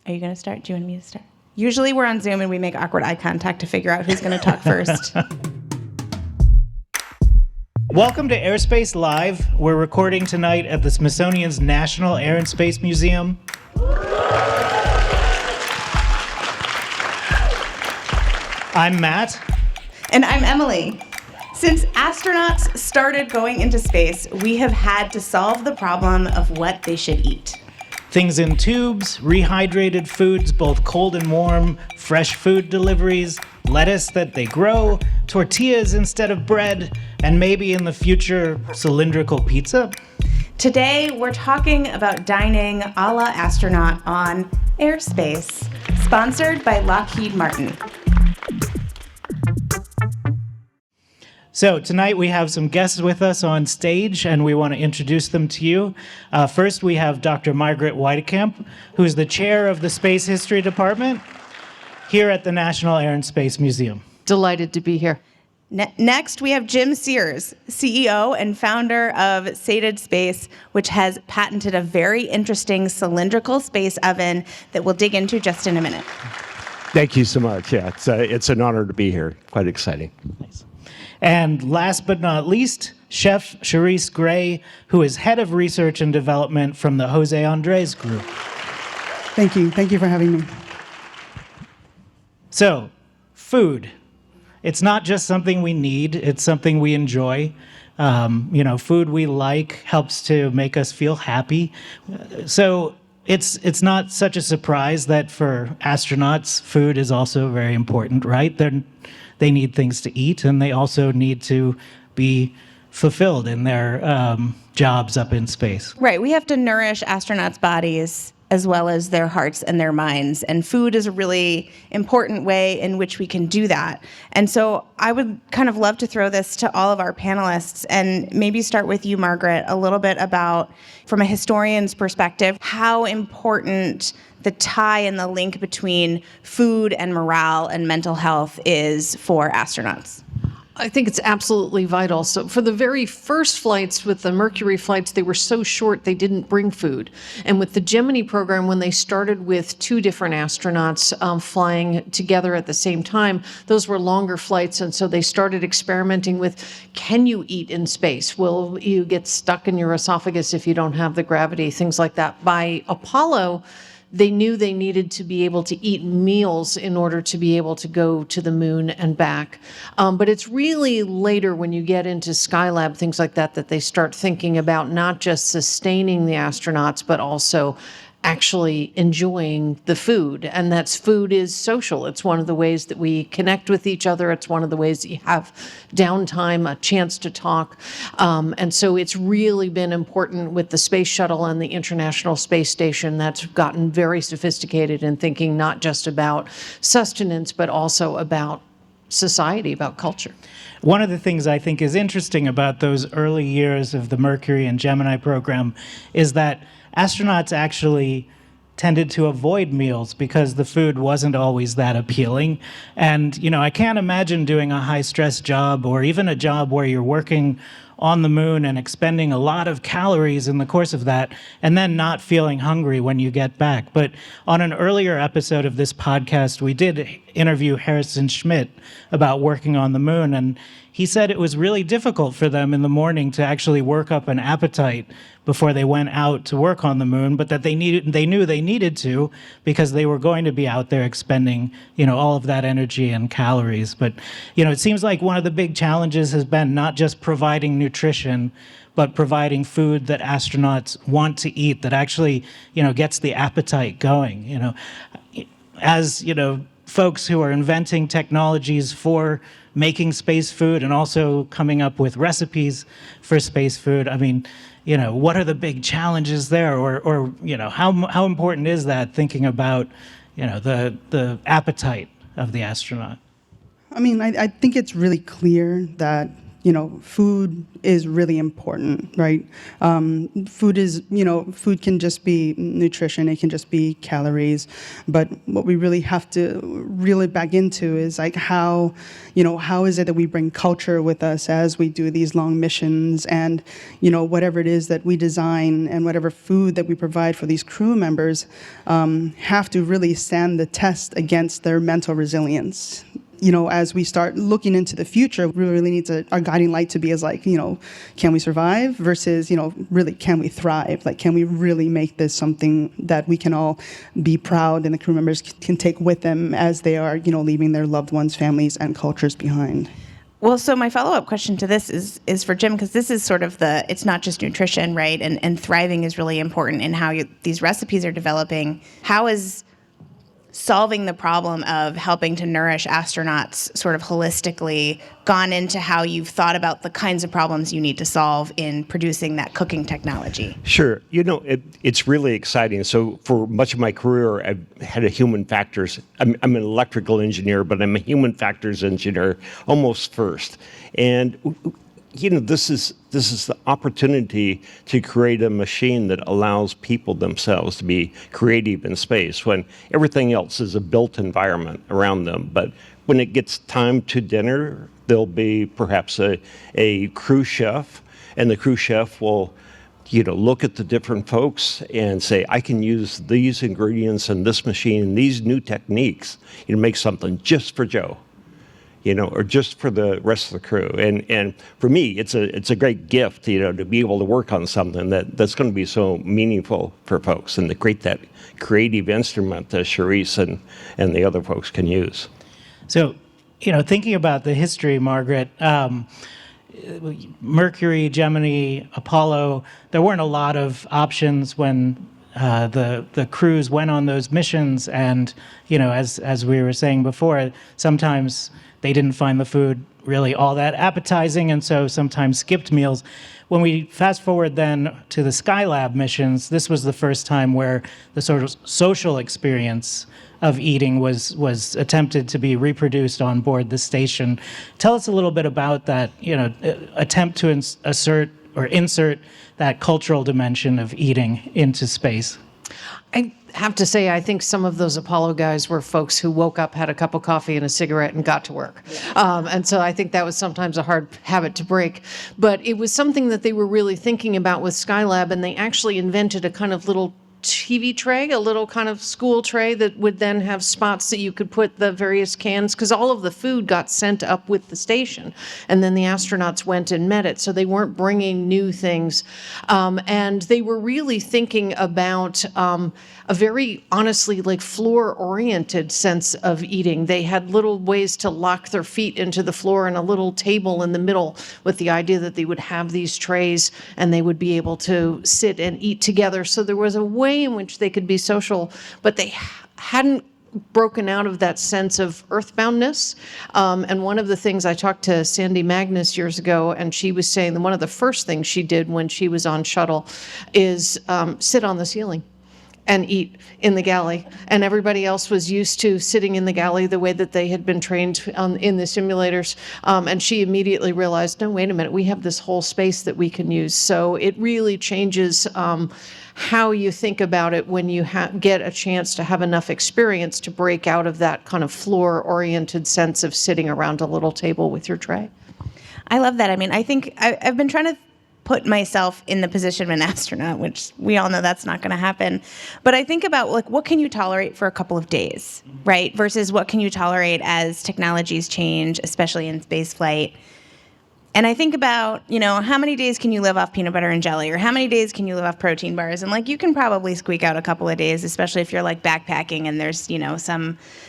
Are you going to start? Do you want me to start? Usually we're on Zoom and we make awkward eye contact to figure out who's going to talk first. Welcome to AirSpace Live. We're recording tonight at the Smithsonian's National Air and Space Museum. I'm Matt. And I'm Emily. Since astronauts started going into space, we have had to solve the problem of what they should eat. Things in tubes, rehydrated foods, both cold and warm, fresh food deliveries, lettuce that they grow, tortillas instead of bread, and maybe in the future, cylindrical pizza. Today, we're talking about dining a la astronaut on AirSpace, sponsored by Lockheed Martin. So tonight we have some guests with us on stage, and we want to introduce them to you. First, we have Dr. Margaret Weitekamp, who's the chair of the Space History Department here at the National Air and Space Museum. Delighted to be here. Next, we have Jim Sears, CEO and founder of Sated Space, which has patented a very interesting cylindrical space oven that we'll dig into just in a minute. Thank you so much. Yeah, it's an honor to be here. Quite exciting. Nice. And last but not least, Chef Charisse Gray, who is head of research and development from the José Andrés group. Thank you. Thank you for having me. So, food. It's not just something we need, it's something we enjoy. Food we like helps to make us feel happy. So it's not such a surprise that for astronauts, food is also very important, right? They need things to eat, and they also need to be fulfilled in their jobs up in space. Right. We have to nourish astronauts' bodies as well as their hearts and their minds. And food is a really important way in which we can do that. And so I would kind of love to throw this to all of our panelists and maybe start with you, Margaret, a little bit about, from a historian's perspective, how important the tie and the link between food and morale and mental health is for astronauts. I think it's absolutely vital. So for the very first flights with the Mercury flights, they were so short they didn't bring food. And with the Gemini program, when they started with two different astronauts flying together at the same time, those were longer flights. And so they started experimenting with, can you eat in space? Will you get stuck in your esophagus if you don't have the gravity? Things like that. By Apollo, they knew they needed to be able to eat meals in order to be able to go to the moon and back. But it's really later when you get into Skylab, things like that, that they start thinking about not just sustaining the astronauts, but also actually enjoying the food. And that's food is social. It's one of the ways that we connect with each other. It's one of the ways that you have downtime, a chance to talk. And so it's really been important with the space shuttle and the International Space Station that's gotten very sophisticated in thinking not just about sustenance, but also about society, about culture. One of the things I think is interesting about those early years of the Mercury and Gemini program is that astronauts actually tended to avoid meals because the food wasn't always that appealing. And, I can't imagine doing a high-stress job or even a job where you're working on the moon and expending a lot of calories in the course of that and then not feeling hungry when you get back. But on an earlier episode of this podcast, we did interview Harrison Schmitt about working on the moon, and he said it was really difficult for them in the morning to actually work up an appetite before they went out to work on the moon, but that they knew they needed to because they were going to be out there expending, all of that energy and calories. But, it seems like one of the big challenges has been not just providing nutrition, but providing food that astronauts want to eat that actually, gets the appetite going. As, folks who are inventing technologies for making space food and also coming up with recipes for space food. I mean, what are the big challenges there? Or how important is that, thinking about, the appetite of the astronaut? I mean, I think it's really clear that food is really important, right? Food can just be nutrition, it can just be calories, but what we really have to reel it back into is like how is it that we bring culture with us as we do these long missions, and whatever it is that we design and whatever food that we provide for these crew members have to really stand the test against their mental resilience. As we start looking into the future, we really need our guiding light to be as like, can we survive versus, really, can we thrive? Like, can we really make this something that we can all be proud and the crew members can take with them as they are, leaving their loved ones, families, and cultures behind? Well, so my follow-up question to this is for Jim, because this is sort of it's not just nutrition, right? And thriving is really important in how these recipes are developing. How is solving the problem of helping to nourish astronauts sort of holistically gone into how you've thought about the kinds of problems you need to solve in producing that cooking technology? Sure. It's really exciting. So for much of my career, I've had a human factors. I'm an electrical engineer, but I'm a human factors engineer almost first. And this is the opportunity to create a machine that allows people themselves to be creative in space when everything else is a built environment around them. But when it gets time to dinner, there'll be perhaps a crew chef, and the crew chef will look at the different folks and say, I can use these ingredients and this machine, these new techniques, to make something just for Joe. Or just for the rest of the crew. And for me, it's a great gift, to be able to work on something that's going to be so meaningful for folks and to create that creative instrument that Charisse and the other folks can use. So, thinking about the history, Margaret, Mercury, Gemini, Apollo, there weren't a lot of options when the crews went on those missions, and as we were saying before, sometimes they didn't find the food really all that appetizing, and so sometimes skipped meals. When we fast forward then to the Skylab missions, this was the first time where the sort of social experience of eating was attempted to be reproduced on board the station. Tell us a little bit about that, attempt to insert that cultural dimension of eating into space. I have to say, I think some of those Apollo guys were folks who woke up, had a cup of coffee and a cigarette, and got to work. And so I think that was sometimes a hard habit to break. But it was something that they were really thinking about with Skylab, and they actually invented a kind of little TV tray, a little kind of school tray that would then have spots that you could put the various cans, because all of the food got sent up with the station, and then the astronauts went and met it. So they weren't bringing new things, and they were really thinking about a very honestly like floor-oriented sense of eating. They had little ways to lock their feet into the floor and a little table in the middle with the idea that they would have these trays and they would be able to sit and eat together. So there was a way in which they could be social, but they hadn't broken out of that sense of earthboundness. And one of the things, I talked to Sandy Magnus years ago, and she was saying that one of the first things she did when she was on shuttle is sit on the ceiling and eat in the galley. And everybody else was used to sitting in the galley the way that they had been trained in the simulators. And she immediately realized, no, wait a minute, we have this whole space that we can use. So it really changes how you think about it when you get a chance to have enough experience to break out of that kind of floor-oriented sense of sitting around a little table with your tray. I love that. I mean, I think I've been trying to put myself in the position of an astronaut, which we all know that's not going to happen. But I think about like, what can you tolerate for a couple of days, right? Versus what can you tolerate as technologies change, especially in space flight. And I think about, how many days can you live off peanut butter and jelly, or how many days can you live off protein bars? And like, you can probably squeak out a couple of days, especially if you're like backpacking and there's,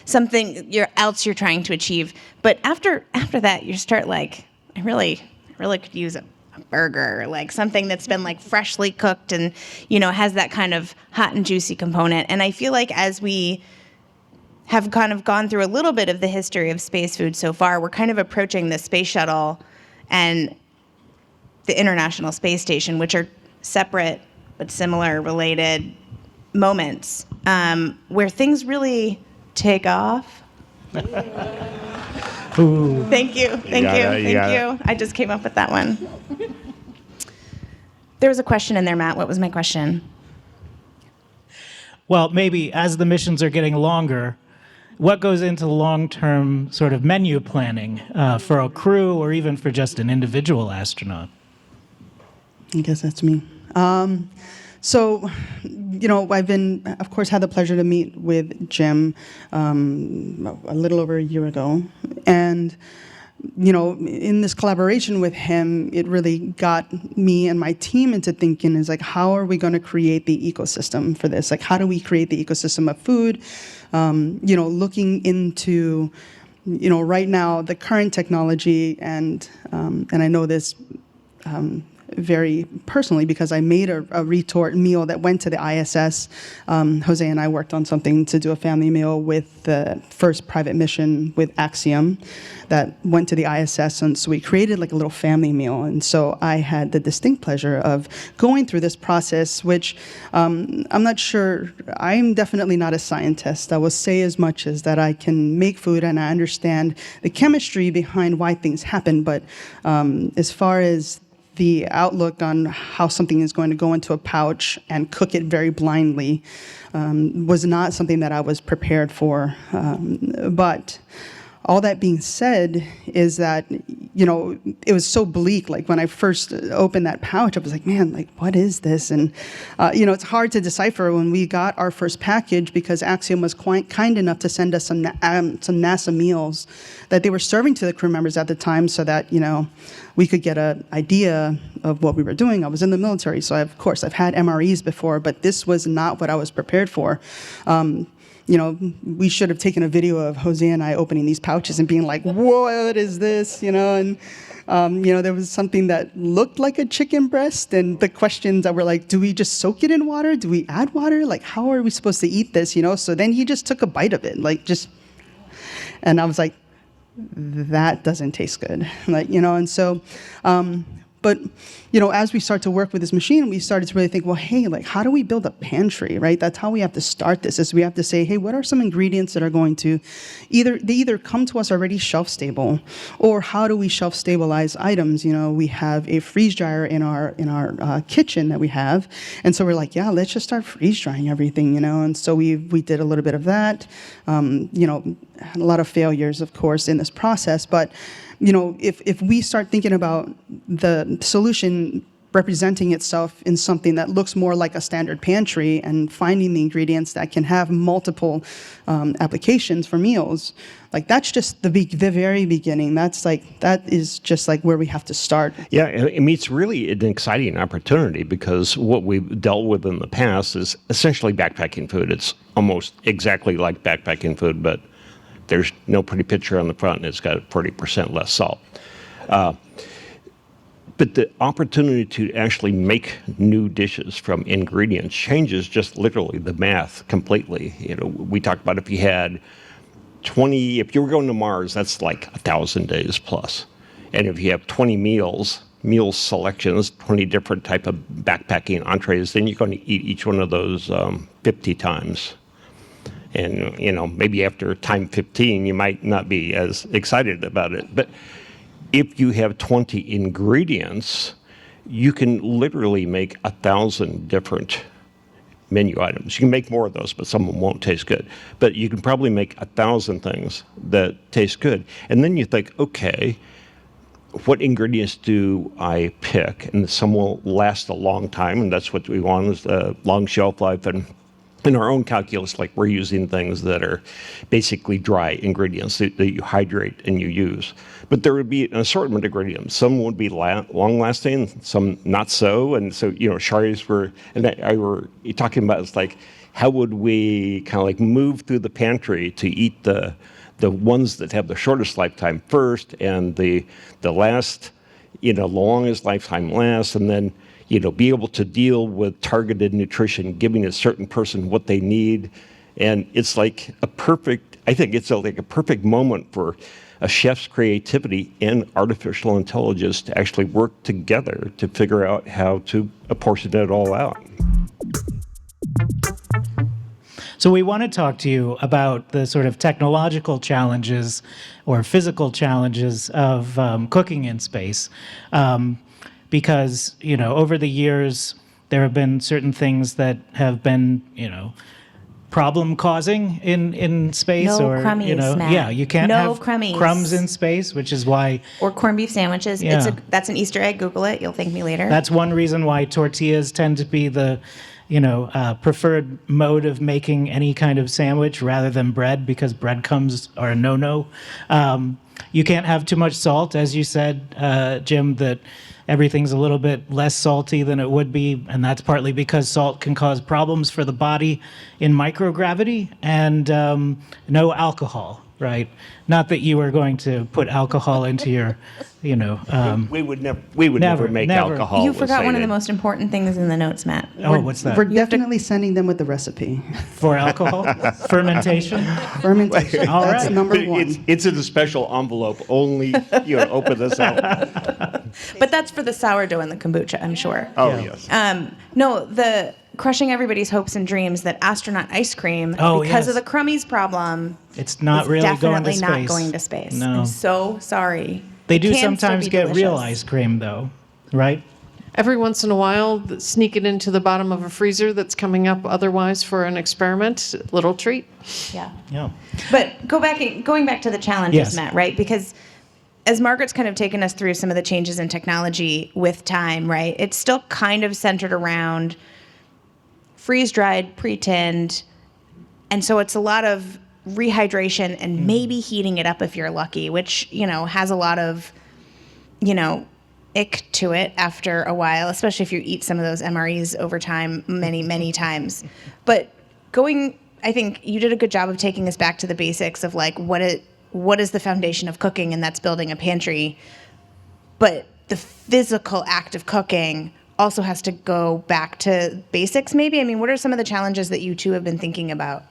something else you're trying to achieve. But after that, you start like, I really could use a burger, like something that's been like freshly cooked and, has that kind of hot and juicy component. And I feel like as we have kind of gone through a little bit of the history of space food so far, we're kind of approaching the space shuttle and the International Space Station, which are separate but similar, related moments where things really take off. Ooh. Thank you. Thank got you. it, you Thank got you. I just came up with that one. There was a question in there, Matt. What was my question? Well, maybe as the missions are getting longer, what goes into long-term sort of menu planning for a crew or even for just an individual astronaut? I guess that's me. So, I've been, of course, had the pleasure to meet with Jim a little over a year ago. And, in this collaboration with him, it really got me and my team into thinking is like, how are we going to create the ecosystem for this? Like, how do we create the ecosystem of food? Looking into, right now, the current technology, and I know this very personally because I made a retort meal that went to the ISS. José and I worked on something to do a family meal with the first private mission with Axiom that went to the ISS, and so we created like a little family meal. And so I had the distinct pleasure of going through this process, which I'm not sure, I'm definitely not a scientist. I will say as much as that I can make food and I understand the chemistry behind why things happen, but as far as the outlook on how something is going to go into a pouch and cook it very blindly was not something that I was prepared for. But all that being said is that, it was so bleak. Like when I first opened that pouch, I was like, man, like, what is this? And, it's hard to decipher when we got our first package because Axiom was quite kind enough to send us some NASA meals that they were serving to the crew members at the time so that, we could get an idea of what we were doing. I was in the military, so of course I've had MREs before, but this was not what I was prepared for. We should have taken a video of José and I opening these pouches and being like, what is this? And there was something that looked like a chicken breast, and the questions that were like, do we just soak it in water? Do we add water? Like, how are we supposed to eat this? So then he just took a bite of it, and I was like, that doesn't taste good. And so, but, as we start to work with this machine, we started to really think, well, hey, like, how do we build a pantry, right? That's how we have to start this, is we have to say, hey, what are some ingredients that are going to either come to us already shelf stable, or how do we shelf stabilize items? We have a freeze dryer in our kitchen that we have. And so we're like, yeah, let's just start freeze drying everything, And so we did a little bit of that, had a lot of failures, of course, in this process, but if we start thinking about the solution representing itself in something that looks more like a standard pantry and finding the ingredients that can have multiple applications for meals, like that's just the very beginning. That is just like where we have to start. Yeah, I mean, it's really an exciting opportunity because what we've dealt with in the past is essentially backpacking food. It's almost exactly like backpacking food, but there's no pretty picture on the front, and it's got 40% less salt. But the opportunity to actually make new dishes from ingredients changes just literally the math completely. We talked about if you had 20, if you were going to Mars, that's like 1,000 days plus. And if you have 20 meal selections, 20 different type of backpacking entrees, then you're going to eat each one of those 50 times. And, maybe after time 15, you might not be as excited about it. But if you have 20 ingredients, you can literally make 1,000 different menu items. You can make more of those, but some of them won't taste good. But you can probably make 1,000 things that taste good. And then you think, okay, what ingredients do I pick? And some will last a long time, and that's what we want, is a long shelf life. And in our own calculus, like we're using things that are basically dry ingredients that you hydrate and you use. But there would be an assortment of ingredients. Some would be long-lasting, some not so. And so, Charisse and I were talking about, it's like, how would we kind of like move through the pantry to eat the ones that have the shortest lifetime first, and the last, longest lifetime last, and then be able to deal with targeted nutrition, giving a certain person what they need. And it's like I think it's like a perfect moment for a chef's creativity and artificial intelligence to actually work together to figure out how to apportion it all out. So we want to talk to you about the sort of technological challenges or physical challenges of cooking in space. Because, over the years, there have been certain things that have been, problem causing in space. No or crummies, Matt. you can't No have crummies. crumbs in space, which is why Or corned beef sandwiches. Yeah. That's an Easter egg. Google it. You'll thank me later. that's one reason why tortillas tend to be the preferred mode of making any kind of sandwich rather than bread, because breadcrumbs are a no-no. You can't have too much salt, as you said, Jim, that everything's a little bit less salty than it would be, and that's partly because salt can cause problems for the body in microgravity, and no alcohol, right? Not that you are going to put alcohol into your, We would never make never. alcohol. You with forgot one of the Satan. most important things in the notes, Matt. Oh, what's that? We're definitely sending them with the recipe. For alcohol? Fermentation? Fermentation. All That's right. number one. It's in a special envelope. Only open this out. But that's for the sourdough and the kombucha, I'm sure. Oh Yeah. yes. No, the crushing everybody's hopes and dreams that astronaut ice cream, Oh, because yes. of the crummies problem, It's not is really going to definitely space. not going to space. No. I'm so sorry. They It do can still sometimes be get real delicious. ice cream, though, right? Every once in a while, sneak it into the bottom of a freezer that's coming up otherwise for an experiment. Little treat. Yeah. Yeah. But going back to the challenges, Yes. Matt, right? Because as Margaret's kind of taken us through some of the changes in technology with time, right? It's still kind of centered around freeze-dried, pre-tinned, and so it's a lot of rehydration and maybe heating it up if you're lucky, which, has a lot of, ick to it after a while, especially if you eat some of those MREs over time many, many times. But I think you did a good job of taking us back to the basics of like what is the foundation of cooking, and that's building a pantry. But the physical act of cooking also has to go back to basics, maybe? I mean, what are some of the challenges that you two have been thinking about?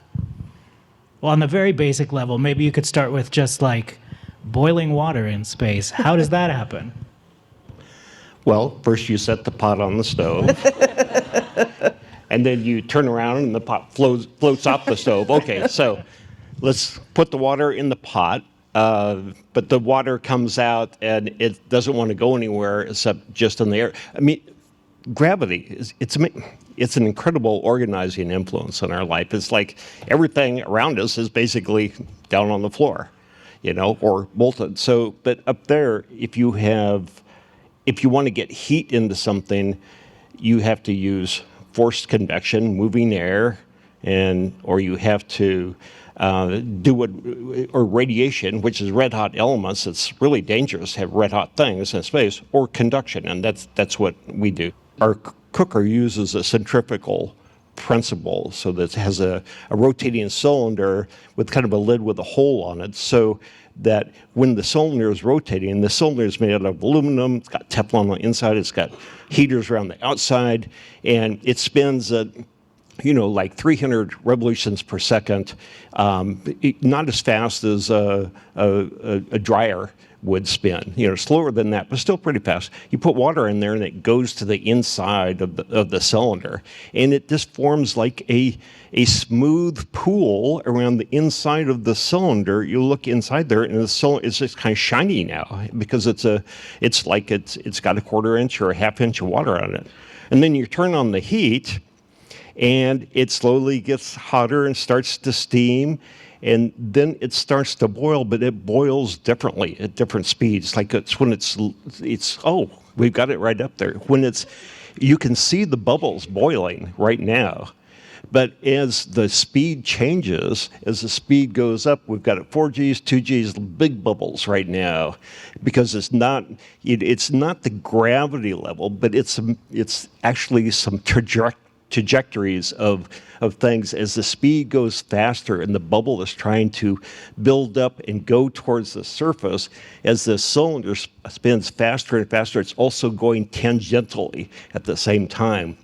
Well, on the very basic level, maybe you could start with just like boiling water in space. How does that happen? Well, first you set the pot on the stove, and then you turn around and the pot floats off the stove. Okay, so let's put the water in the pot, but the water comes out and it doesn't want to go anywhere except just in the air. I mean, gravity it's an incredible organizing influence in our life. It's like everything around us is basically down on the floor, or molten. So, but up there, if you want to get heat into something, you have to use forced convection, moving air, or you have to or radiation, which is red hot elements. It's really dangerous to have red hot things in space, or conduction, and that's what we do. Our cooker uses a centrifugal principle, so that it has a rotating cylinder with kind of a lid with a hole on it, so that when the cylinder is rotating, the cylinder is made out of aluminum, it's got Teflon on the inside, it's got heaters around the outside, and it spins at like 300 revolutions per second, not as fast as a dryer would spin, slower than that, but still pretty fast. You put water in there and it goes to the inside of the cylinder, and it just forms like a smooth pool around the inside of the cylinder. You look inside there and the cylinder is just kind of shiny now because it's got a quarter inch or a half inch of water on it. And then you turn on the heat and it slowly gets hotter and starts to steam, and then it starts to boil, but it boils differently at different speeds. Like we've got it right up there. You can see the bubbles boiling right now. But as the speed changes, as the speed goes up, we've got 4Gs, 2Gs, big bubbles right now, because it's not the gravity level, but it's actually some trajectories of things. As the speed goes faster and the bubble is trying to build up and go towards the surface, as the cylinder spins faster and faster, it's also going tangentially at the same time.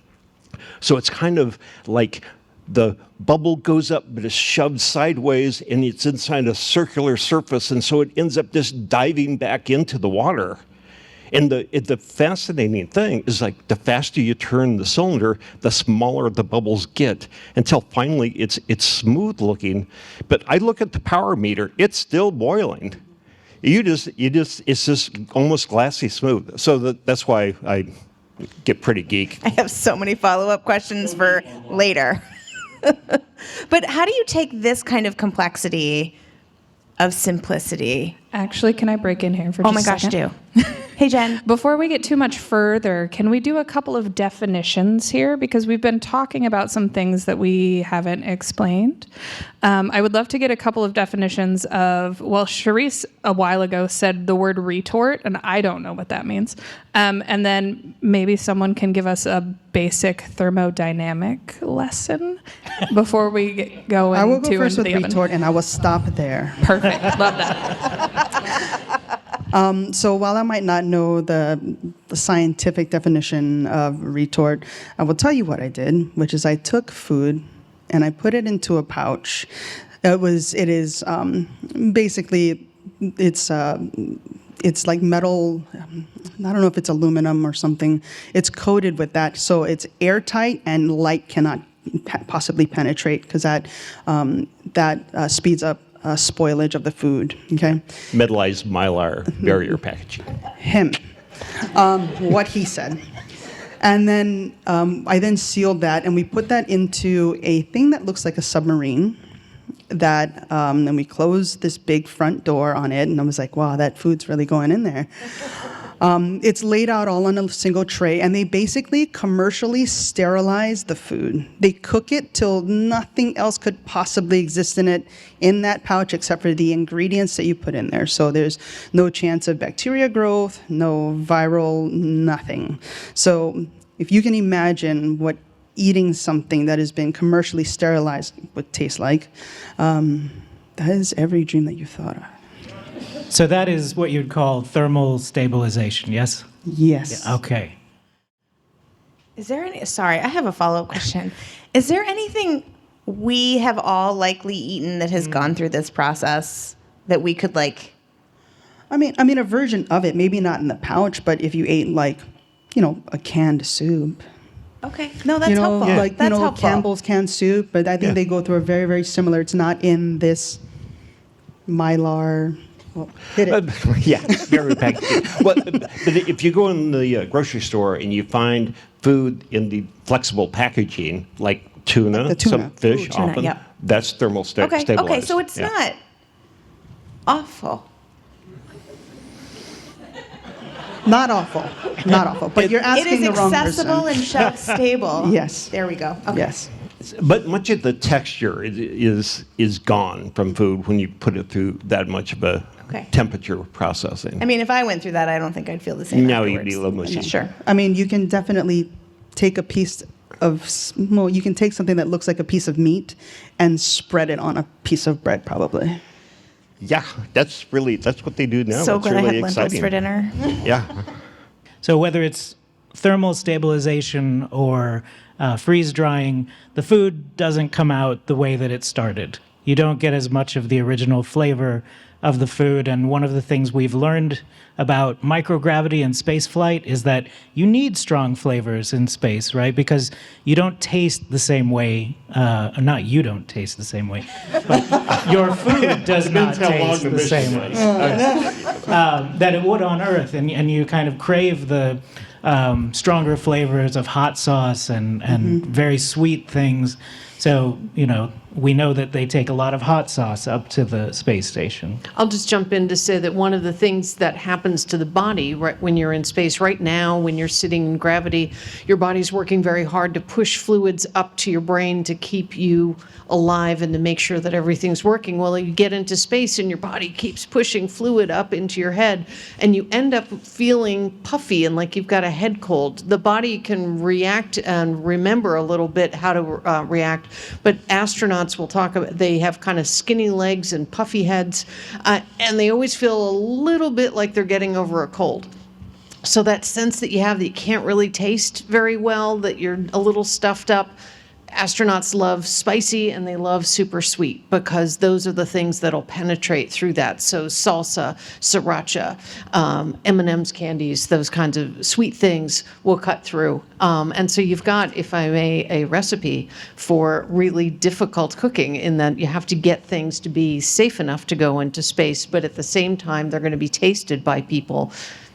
So it's kind of like the bubble goes up, but it's shoved sideways and it's inside a circular surface, and so it ends up just diving back into the water. And the fascinating thing is, like, the faster you turn the cylinder, the smaller the bubbles get, until finally it's smooth looking. But I look at the power meter; it's still boiling. It's just almost glassy smooth. So that's why I get pretty geek. I have so many follow-up questions for later. But how do you take this kind of complexity of simplicity? Actually, can I break in here for just Oh my a gosh, second? do. Hey, Jen. Before we get too much further, can we do a couple of definitions here? Because we've been talking about some things that we haven't explained. I would love to get a couple of definitions of, well, Charisse a while ago said the word retort, and I don't know what that means. And then maybe someone can give us a basic thermodynamic lesson before we go into I will go first with the oven. retort, and I will stop there. Perfect. Love that. So while I might not know the scientific definition of retort, I will tell you what I did, which is I took food and I put it into a pouch. Basically, it's like metal. I don't know if it's aluminum or something. It's coated with that, so it's airtight and light cannot possibly penetrate, because that speeds up spoilage of the food. Okay. Metallized mylar barrier packaging. What he said. And then I then sealed that, and we put that into a thing that looks like a submarine. Then we closed this big front door on it, and I was like, wow, that food's really going in there. It's laid out all on a single tray, and they basically commercially sterilize the food. They cook it till nothing else could possibly exist in that pouch except for the ingredients that you put in there. So there's no chance of bacteria growth, no viral, nothing. So if you can imagine what eating something that has been commercially sterilized would taste like, that is every dream that you thought of. So that is what you'd call thermal stabilization, yes? Yes. Yeah, okay. Is there any? Sorry, I have a follow-up question. Is there anything we have all likely eaten that has gone through this process that we could like? I mean, a version of it, maybe not in the pouch, but if you ate a canned soup. Okay, no, that's helpful. That's helpful. Campbell's canned soup, but I think they go through a very, very similar. It's not in this mylar. Well, hit it. Yeah, barrier packaging. But if you go in the grocery store and you find food in the flexible packaging, like tuna, the tuna. some fish, Tuna, often, yep. that's thermal stabilized. Okay, so it's not awful. Not awful. But you're asking the wrong person. It is accessible and shelf stable. Yes. There we go. Okay. Yes. But much of the texture is gone from food when you put it through that much of a temperature processing. I mean, if I went through that, I don't think I'd feel the same. No, afterwards. you'd be a little mushy. Sure. I mean, you can definitely take a piece of, you can take something that looks like a piece of meat and spread it on a piece of bread, probably. Yeah, that's what they do now. So it's glad really I had lentils exciting. for dinner. Yeah. So whether it's thermal stabilization or freeze drying, the food doesn't come out the way that it started. You don't get as much of the original flavor of the food. And one of the things we've learned about microgravity and space flight is that you need strong flavors in space, right? Because you don't taste the same way. Not you don't taste the same way, but your food does not taste the same way that it would on Earth. And you kind of crave the stronger flavors of hot sauce and very sweet things. So, we know that they take a lot of hot sauce up to the space station. I'll just jump in to say that one of the things that happens to the body right when you're in space right now, when you're sitting in gravity, your body's working very hard to push fluids up to your brain to keep you alive and to make sure that everything's working. Well, you get into space and your body keeps pushing fluid up into your head, and you end up feeling puffy and like you've got a head cold. The body can react and remember a little bit how to react, but astronauts will talk about, they have kind of skinny legs and puffy heads, and they always feel a little bit like they're getting over a cold. So that sense that you have that you can't really taste very well, that you're a little stuffed up, astronauts love spicy and they love super sweet because those are the things that'll penetrate through that. So salsa, sriracha, M&M's candies, those kinds of sweet things will cut through. And so you've got, if I may, a recipe for really difficult cooking in that you have to get things to be safe enough to go into space, but at the same time, they're going to be tasted by people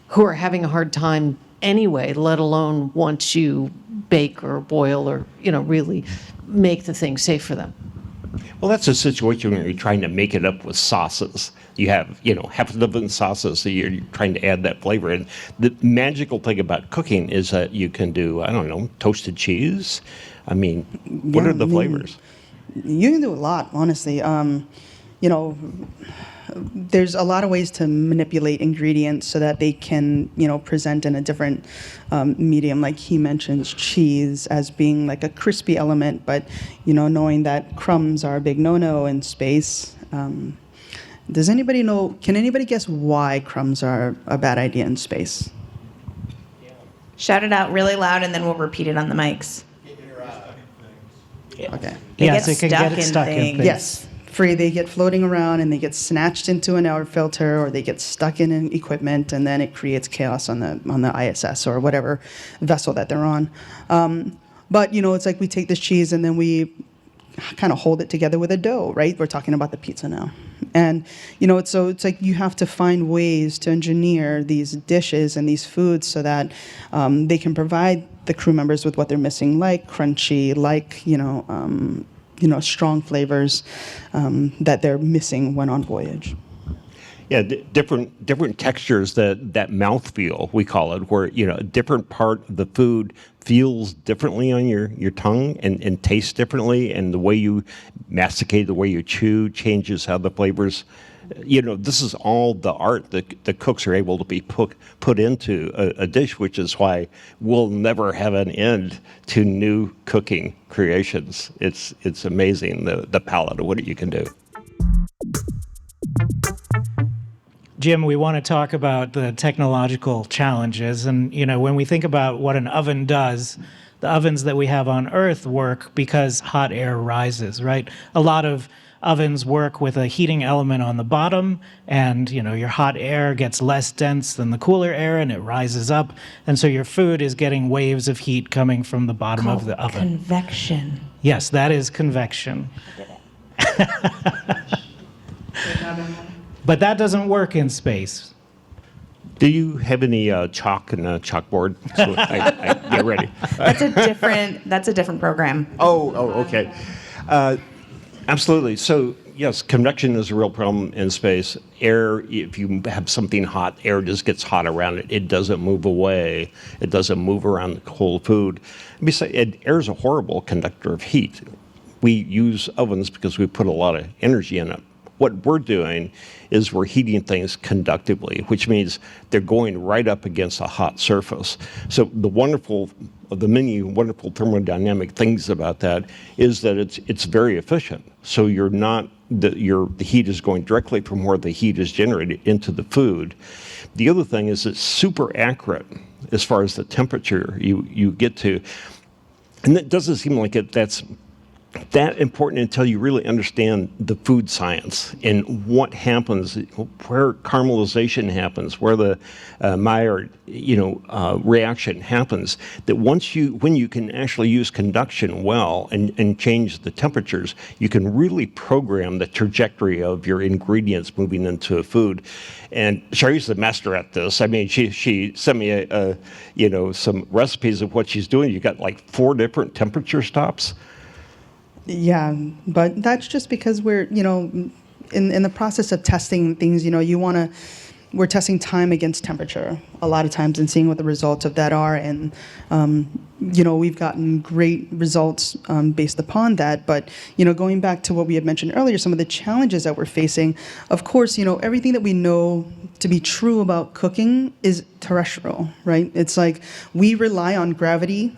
who are having a hard time anyway, let alone once you bake or boil or, really make the thing safe for them. Well, that's a situation where you're trying to make it up with sauces. You have, half a dozen sauces, so you're trying to add that flavor. And the magical thing about cooking is that you can do, toasted cheese. I mean, what are the flavors? You can do a lot, honestly. There's a lot of ways to manipulate ingredients so that they can, present in a different medium. Like he mentions cheese as being like a crispy element, but, knowing that crumbs are a big no-no in space. Does anybody know, can anybody guess why crumbs are a bad idea in space? Shout it out really loud, and then we'll repeat it on the mics. Okay. They Yes, get it can stuck get in stuck in things. things. Yes. They get floating around and they get snatched into an air filter, or they get stuck in an equipment, and then it creates chaos on the ISS or whatever vessel that they're on. But it's like we take this cheese and then we kind of hold it together with a dough, right? We're talking about the pizza now. And it's like you have to find ways to engineer these dishes and these foods so that they can provide the crew members with what they're missing, like crunchy, like strong flavors that they're missing when on voyage. Yeah, different textures, that mouthfeel, we call it, where a different part of the food feels differently on your tongue and tastes differently, and the way you masticate, the way you chew changes how the flavors. This is all the art that the cooks are able to be put into a dish, which is why we'll never have an end to new cooking creations. It's amazing, the palette of what you can do. Jim, we want to talk about the technological challenges. And, when we think about what an oven does, the ovens that we have on Earth work because hot air rises, right? A lot of ovens work with a heating element on the bottom, and, your hot air gets less dense than the cooler air, and it rises up. And so your food is getting waves of heat coming from the bottom of the oven. Convection. Yes, that is convection. But that doesn't work in space. Do you have any chalk and a chalkboard? So I get ready. That's a different program. Oh, okay. Absolutely. So, yes, convection is a real problem in space. Air, if you have something hot, air just gets hot around it. It doesn't move away. It doesn't move around the cold food. Besides, air is a horrible conductor of heat. We use ovens because we put a lot of energy in it. What we're doing is we're heating things conductively, which means they're going right up against a hot surface. So the many wonderful thermodynamic things about that is that it's very efficient. So the heat is going directly from where the heat is generated into the food. The other thing is it's super accurate as far as the temperature you get to. And it doesn't seem like that's that important until you really understand the food science and what happens, where caramelization happens, where the Maillard, reaction happens. That when you can actually use conduction well and change the temperatures, you can really program the trajectory of your ingredients moving into a food. And Charisse is a master at this. I mean, she sent me some recipes of what she's doing. You got like 4 different temperature stops. Yeah, but that's just because we're, in the process of testing things, we're testing time against temperature a lot of times and seeing what the results of that are. And, we've gotten great results based upon that. But, going back to what we had mentioned earlier, some of the challenges that we're facing, of course, everything that we know to be true about cooking is terrestrial, right? It's like we rely on gravity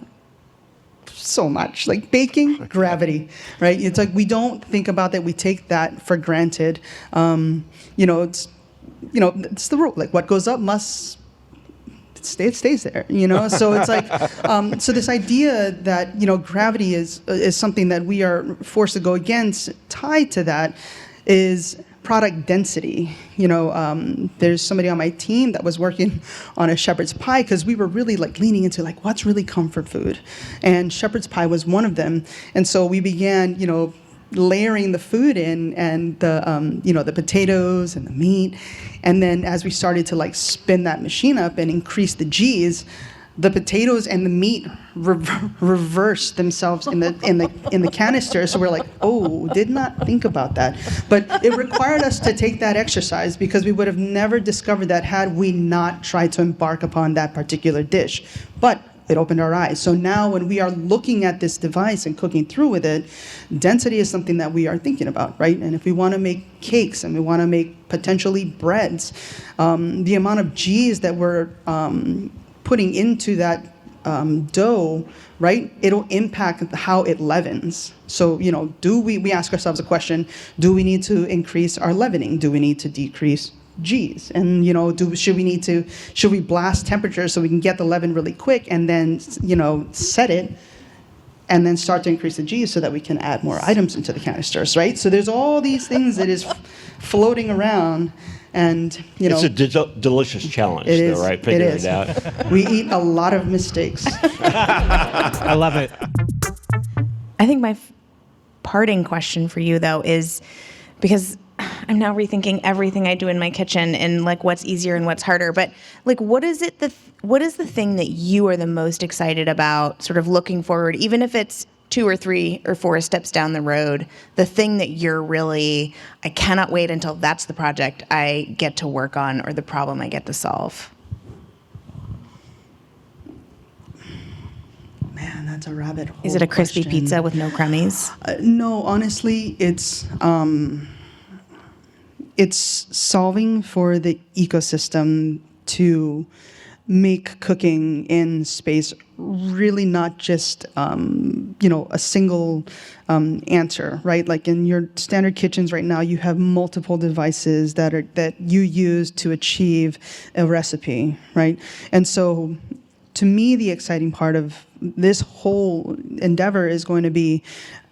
so much, like baking, gravity, right? It's like we don't think about that. We take that for granted. It's the rule. Like what goes up must it stays there, you know? So it's like, so this idea that, you know, gravity is something that we are forced to go against, tied to that is product density. You know, there's somebody on my team that was working on a shepherd's pie because we were really like leaning into like what's really comfort food, and shepherd's pie was one of them. And so we began, you know, layering the food in, and the you know, the potatoes and the meat, and then as we started to like spin that machine up and increase the G's, the potatoes and the meat reverse themselves in the canister. So we're like, oh, did not think about that. But it required us to take that exercise because we would have never discovered that had we not tried to embark upon that particular dish. But it opened our eyes. So now when we are looking at this device and cooking through with it, density is something that we are thinking about, right? And if we want to make cakes and we want to make potentially breads, the amount of G's that we're putting into that dough, right, it'll impact how it leavens. So, you know, we ask ourselves a question, do we need to increase our leavening? Do we need to decrease G's? And, you know, should we blast temperatures so we can get the leaven really quick and then, you know, set it and then start to increase the G's so that we can add more items into the canisters, right? So there's all these things that is floating around. And, you know, it's a delicious challenge, though, right? Figuring it out. We eat a lot of mistakes. I love it. I think my parting question for you, though, is because I'm now rethinking everything I do in my kitchen and like what's easier and what's harder. But like, what is the thing that you are the most excited about, sort of looking forward, even if it's 2 or 3 or 4 steps down the road, the thing that you're really, I cannot wait until that's the project I get to work on or the problem I get to solve? Man, that's a rabbit hole. Is it a crispy question. pizza with no crummies? No, honestly, it's solving for the ecosystem to make cooking in space really not just you know, a single answer, right? Like in your standard kitchens right now, you have multiple devices that you use to achieve a recipe, right? And so to me, the exciting part of this whole endeavor is going to be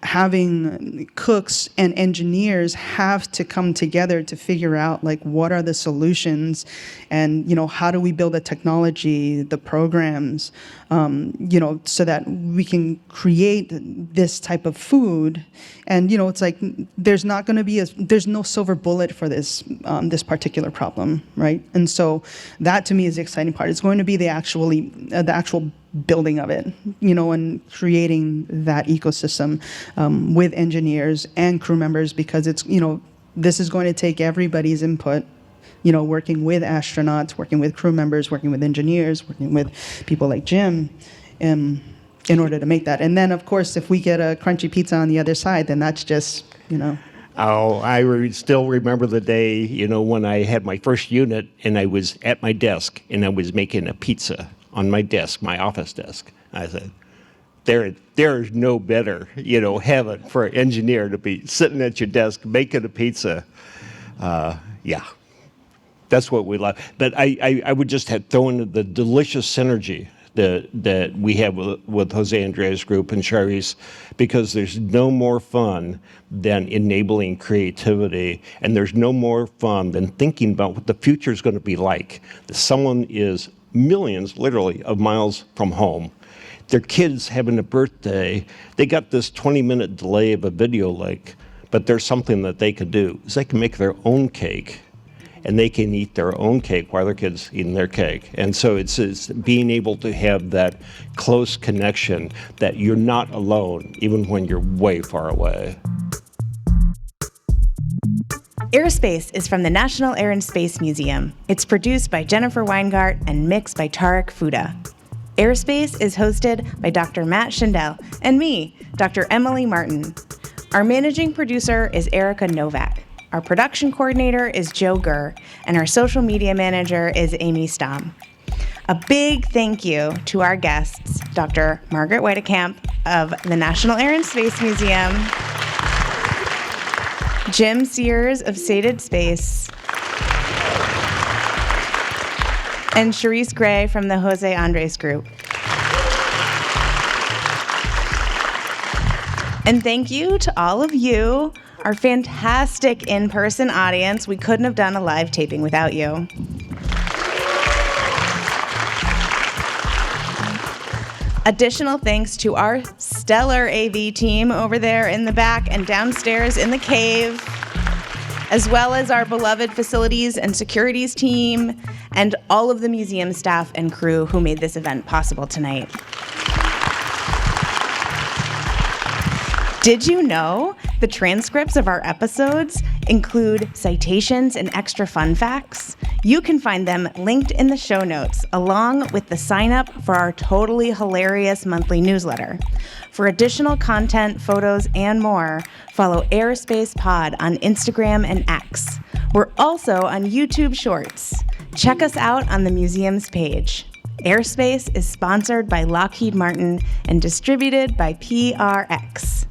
having cooks and engineers have to come together to figure out like what are the solutions, and, you know, how do we build the technology, the programs, you know, so that we can create this type of food. And, you know, it's like there's not going to be there's no silver bullet for this this particular problem, right? And so that to me is the exciting part. It's going to be the actual building of it, you know, and creating that ecosystem with engineers and crew members, because it's, you know, this is going to take everybody's input, you know, working with astronauts, working with crew members, working with engineers, working with people like Jim, in order to make that. And then, of course, if we get a crunchy pizza on the other side, then that's just, you know. Oh, still remember the day, you know, when I had my first unit and I was at my desk and I was making a pizza on my desk, my office desk. I said, there is no better, you know, heaven for an engineer to be sitting at your desk making a pizza. Yeah, that's what we love. But I would just have thrown in the delicious synergy that we have with José Andrés' group and Charisse, because there's no more fun than enabling creativity, and there's no more fun than thinking about what the future is going to be like. Someone is millions, literally, of miles from home. Their kid's having a birthday. They got this 20-minute delay of a video link, but there's something that they could do, is they can make their own cake, and they can eat their own cake while their kid's eating their cake. And so it's being able to have that close connection that you're not alone, even when you're way far away. AirSpace is from the National Air and Space Museum. It's produced by Jennifer Weingart and mixed by Tarek Fuda. AirSpace is hosted by Dr. Matt Schindel and me, Dr. Emily Martin. Our managing producer is Erica Novak. Our production coordinator is Joe Gurr, and our social media manager is Amy Stom. A big thank you to our guests, Dr. Margaret Weitekamp of the National Air and Space Museum, Jim Sears of Sated Space, and Charisse Gray from the José Andrés group. And thank you to all of you, our fantastic in-person audience. We couldn't have done a live taping without you. Additional thanks to our stellar AV team over there in the back and downstairs in the cave, as well as our beloved facilities and securities team, and all of the museum staff and crew who made this event possible tonight. Did you know the transcripts of our episodes include citations and extra fun facts? You can find them linked in the show notes, along with the sign up for our totally hilarious monthly newsletter. For additional content, photos, and more, follow AirSpace Pod on Instagram and X. We're also on YouTube Shorts. Check us out on the museum's page. AirSpace is sponsored by Lockheed Martin and distributed by PRX.